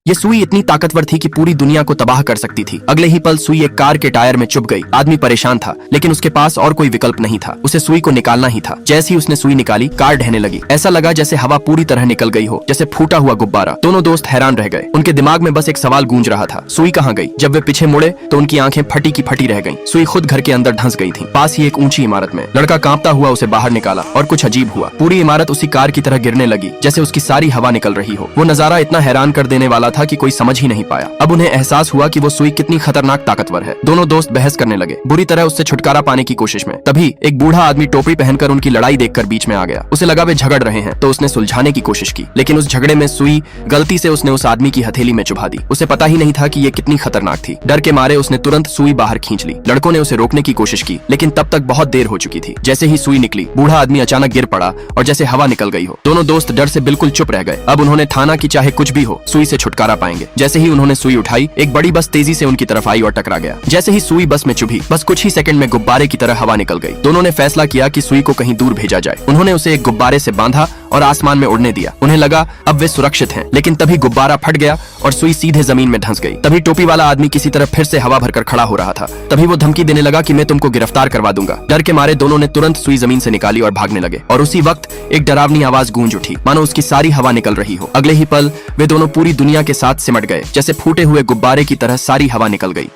ये सुई इतनी ताकतवर थी कि पूरी दुनिया को तबाह कर सकती थी। अगले ही पल सुई एक कार के टायर में चुभ गई। आदमी परेशान था, लेकिन उसके पास और कोई विकल्प नहीं था। उसे सुई को निकालना ही था। जैसे ही उसने सुई निकाली, कार ढहने लगी। ऐसा लगा जैसे हवा पूरी तरह निकल गई हो, जैसे फूटा हुआ गुब्बारा। दोनों दोस्त हैरान रह गए। उनके दिमाग में बस एक सवाल गूंज रहा था, सुई कहाँ गई? जब वे पीछे मुड़े तो उनकी आंखें फटी की फटी रह गईं। सुई खुद घर के अंदर धंस गई थी, पास ही एक ऊंची इमारत में। लड़का कांपता हुआ उसे बाहर निकाला और कुछ अजीब हुआ। पूरी इमारत उसी कार की तरह गिरने लगी, जैसे उसकी सारी हवा निकल रही हो। वो नजारा इतना हैरान कर देने वाला था कि कोई समझ ही नहीं पाया। अब उन्हें एहसास हुआ कि वो सुई कितनी खतरनाक ताकतवर है। दोनों दोस्त बहस करने लगे, बुरी तरह उससे छुटकारा पाने की कोशिश में। तभी एक बूढ़ा आदमी टोपी पहनकर उनकी लड़ाई देखकर बीच में आ गया। उसे लगा वे झगड़ रहे हैं, तो उसने सुलझाने की कोशिश की। लेकिन उस झगड़े में सुई गलती से उसने उस आदमी की हथेली में चुभा दी। उसे पता ही नहीं था कि ये कितनी खतरनाक थी। डर के मारे उसने तुरंत सुई बाहर खींच ली। लड़कों ने उसे रोकने की कोशिश की, लेकिन तब तक बहुत देर हो चुकी थी। जैसे ही सुई निकली, बूढ़ा आदमी अचानक गिर पड़ा और जैसे हवा निकल गई हो। दोनों दोस्त डर से बिल्कुल चुप रह गए। अब उन्होंने ठाना कि चाहे कुछ भी हो, सुई से छुटकारा पाएंगे। जैसे ही उन्होंने सुई उठाई, एक बड़ी बस तेजी से उनकी तरफ आई और टकरा गया। जैसे ही सुई बस में चुभी, बस कुछ ही सेकंड में गुब्बारे की तरह हवा निकल गई। दोनों ने फैसला किया कि सुई को कहीं दूर भेजा जाए। उन्होंने उसे एक गुब्बारे से बांधा और आसमान में उड़ने दिया। उन्हें लगा अब वे सुरक्षित हैं, लेकिन तभी गुब्बारा फट गया और सुई सीधे जमीन में धंस गई। तभी टोपी वाला आदमी किसी तरह फिर से हवा भरकर खड़ा हो रहा था। तभी वो धमकी देने लगा कि मैं तुमको गिरफ्तार करवा दूंगा। डर के मारे दोनों ने तुरंत सुई जमीन से निकाली और भागने लगे। और उसी वक्त एक डरावनी आवाज गूंज उठी, मानो उसकी सारी हवा निकल रही हो। अगले ही पल वे दोनों पूरी दुनिया के साथ सिमट गए, जैसे फूटे हुए गुब्बारे की तरह सारी हवा निकल गई।